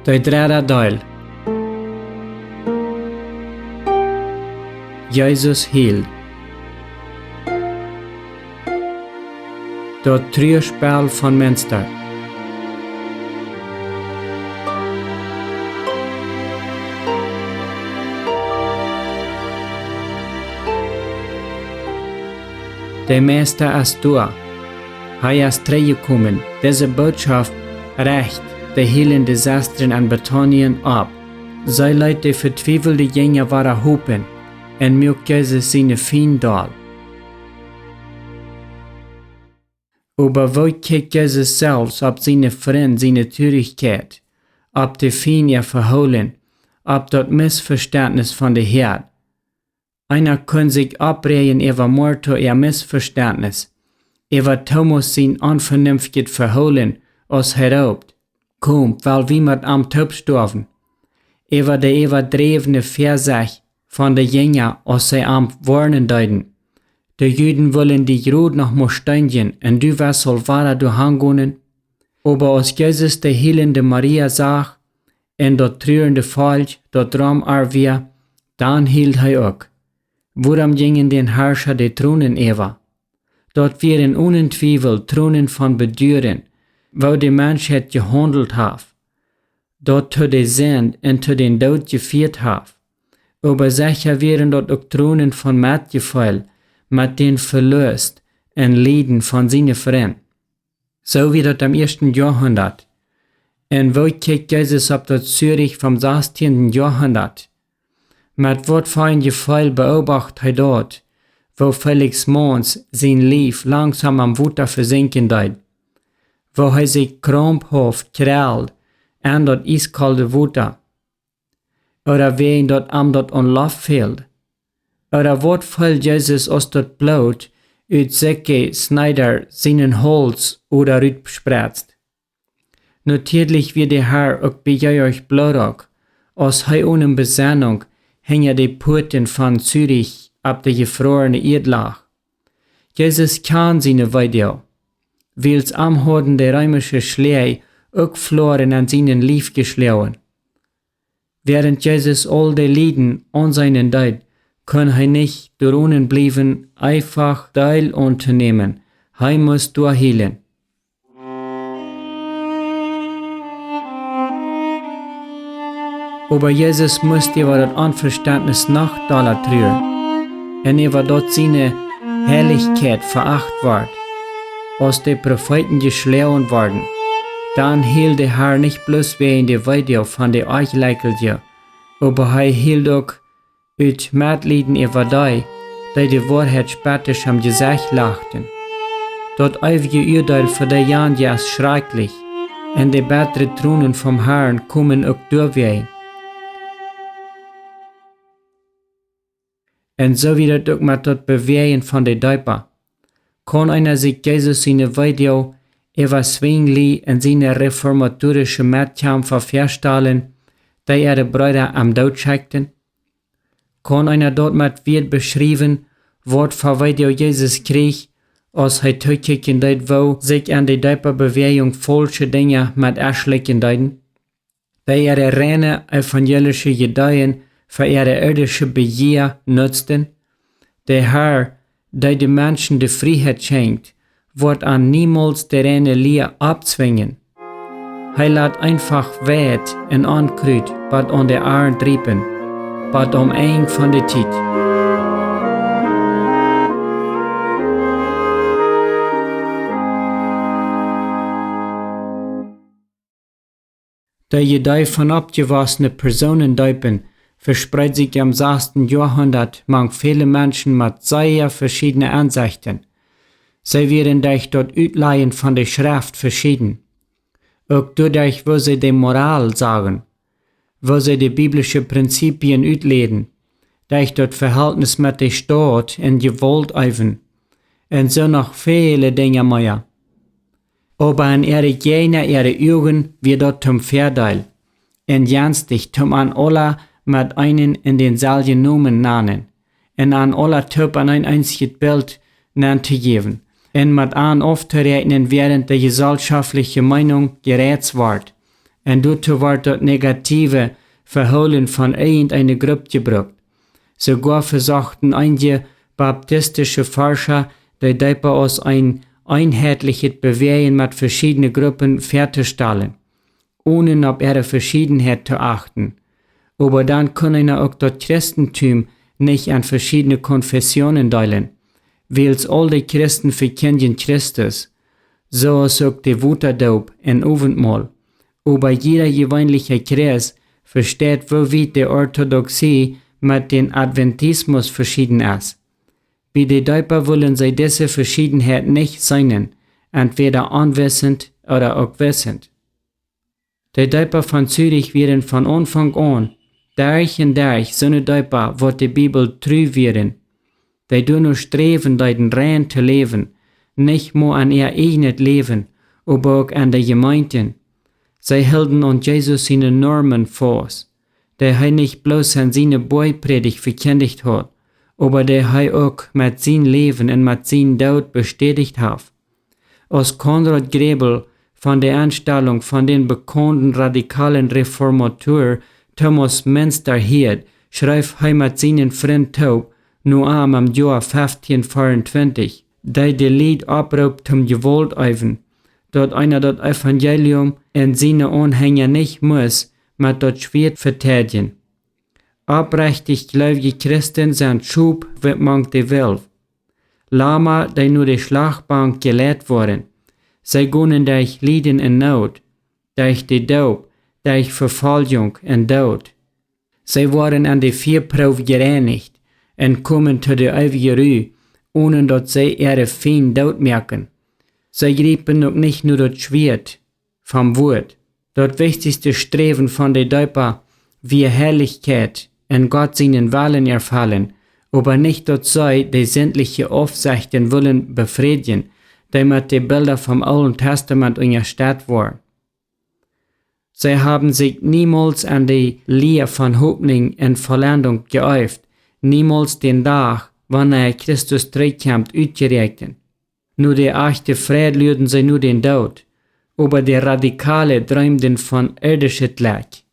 De derde deel. Jezus hield. Dat treurspel van Münster. Der Meister ist da. Er ist gekommen, diese Botschaft recht die heelen Desastren an Bethanien ab. Zij leidt de vertwijfelde Jünger waren hopen en maakt Jesus seine Fien dal. Aber wo kijkt Jesus selbst op seine Vriend, seine Türigkeit, op de Fien ihr Verholen, op dat Missverständnis von der Herd. Einer kann sich abreden über Martha ihr Missverständnis, über Thomas sein unvernünftiges Verholen, als raubt. Kommt, weil wie mit am Topstorven. Über der überdrevene Versach von der Jünger, als sie am Warnen deuten. Die Juden wollen die Jod noch mal steigen, und du wirst soll weiter durchgehen. Aber als Jesus die heilende Maria sah, und dort trührende Volk, dort Raum wir, dann hielt auch. Worum gingen den Herrscher die Thronen über? Dort wären ohne Zweifel Thronen von Bedüren, wo die Menschheit gehandelt hat. Dort zu der Sinn und zu den Tod geführt hat. Aber sicher wären dort auch Thronen von Mitgefühl, mit den Verlust und Leiden von seinen Freunden. So wie dort am 1. Jahrhundert. Und wo kijkt Jesus auf dort Zürich vom 16. Jahrhundert? Mit wat für ein Gefühl beobachtet er dort, wo Felix Mons sein Leben langsam am Wasser versinken deut, wo er sich krampfhaft krallt an dort eiskalte Wasser, oder wer ihn dort am dort an Luft fehlt, oder wat fällt Jesus aus dort Blut uit Säcke Schneider seinen Holz oder rüt spritzt. Natürlich wird der Herr auch bei euch Blut als er ohne Besinnung hängen die Porten von Zürich ab der gefrorene Erdlach. Jesus kann seine Weide, wills amhorden der römische Schläge auch verloren an seinen Lief geschlagen. Während Jesus all die Leiden an seinen Deut, kann er nicht drohen bleiben, einfach Teil unternehmen. Er muss durchheilen. Aber Jesus musste über das Unverständnis nach Dalla trüren. Und über dort seine Herrlichkeit veracht ward, als die Propheten geschlagen worden. Dann hielt der Herr nicht bloß wegen der Weide von der Eichleikelje, aber er hielt auch uit Mitleiden über die Wahrheit später am Gesicht lachten. Dort ewige Urteil für die Jahren ist schrecklich, und die besseren Thronen vom Herrn kommen auch durchwehen. Und so wird auch mit dort Bewegen von der Däuper. Kann einer sich Jesus seine Weide über Zwingli und seine reformatorische Mitkämpfer vorstellen, die ihre Brüder am Tod schickten? Kann einer dort mit wird beschrieben, was für Weide Jesus krieg, als er zurückkicken deut, wo sich an die Däuperbewegung falsche Dinge mit erschlecken deuten? Die ihre reine evangelische Gedeihen für ihre irdische Begier nutzten? Der Herr, der die Menschen die Freiheit schenkt, wird an niemals die reine Lehre abzwingen. Er lässt einfach weit und ankrüt, was an der Ahren trieben, was am Ende von der Zeit. Der Gedei von abgewaschenen Personendeupen verspreitet sich im 6. Jahrhundert mang viele Menschen mit sehr verschiedenen Ansichten. Sie werden durch dort Utleihen von der Schrift verschieden. Auch dadurch, wo sie die Moral sagen, wo sie die biblischen Prinzipien utleden, durch dort Verhältnis mit der Staat und Gewalt üben, und so noch viele Dinge mehr. Aber in ihre Augen wird dort zum Vorteil, und janstig zum an aller mit einen in denselben Namen nennen, und an aller Typ an ein einziges Bild nennen zu geben, und mit an aufzurechnen, während der gesellschaftliche Meinung gerätst wird, en dazu wordt dat negative verholen van irgendeine Gruppe gebracht. Sogar versuchten einige baptistische Forscher, die dabei aus ein einheitliches Bewegen mit verschiedenen Gruppen fertigstellen, ohne auf ihre Verschiedenheit zu achten. Aber dann können auch das Christentum nicht an verschiedene Konfessionen teilen, weil all die Christen verkennen Christus, so ist auch die Wuterdaub und Abendmahl. Aber jeder gewöhnliche Christ versteht, wie die Orthodoxie mit dem Adventismus verschieden ist. Bei den Däuper wollen sie diese Verschiedenheit nicht sehen, entweder unwissend oder auch wissend. Die Däuper von Zürich werden von Anfang an, durch und durch, so eine Däuper, wo die Bibel treu werden. Die tun nur streben, den rein zu leben, nicht nur an ihr eigenes Leben, aber auch an der Gemeinden. Sie halten an Jesus seine Normen fest, der er nicht bloß an seine Beipredigt verkündigt hat, aber der er auch mit seinem Leben und mit seinem Tod bestätigt hat. Aus Konrad Grebel von der Anstellung von den bekannten radikalen Reformateur Thomas Münsterhirt schreibt er mit seinem Freund Taub nur am Jahr 1524, der die Lied abruft zum Gewalteifen, dort einer das Evangelium und seine Anhänger nicht muss mit das Schwert verteidigen. Abrechtig gläubige Christen sind Schub, wird man die Welt. Lama, die nur die Schlachtbank gelehrt wurden. Sie gehen durch Leiden und Not, durch die Daub, durch Verfolgung und Tod. Sie wurden an die Vierprobe gereinigt und kommen zu der ewigen Ruhe, ohne dass sie ihre Feind Tod merken. Sie griffen noch nicht nur das Schwert vom Wort, das wichtigste Streben von den Däuper, wie Herrlichkeit und Gott seinen Willen erfallen, aber nicht, dass sie die sämtliche Aufsichten wollen befriedigen, die mit den Bildern vom Alten Testament unterstellt waren. Sie haben sich niemals an die Lehre von Hoffnung und Vollendung geäuft, niemals den Tag, wann Christus zurückkommt, ausgerechnet. Nur der echte Fried lüden sie nur den Tod, aber die Radikale träumten von irdisches Leid.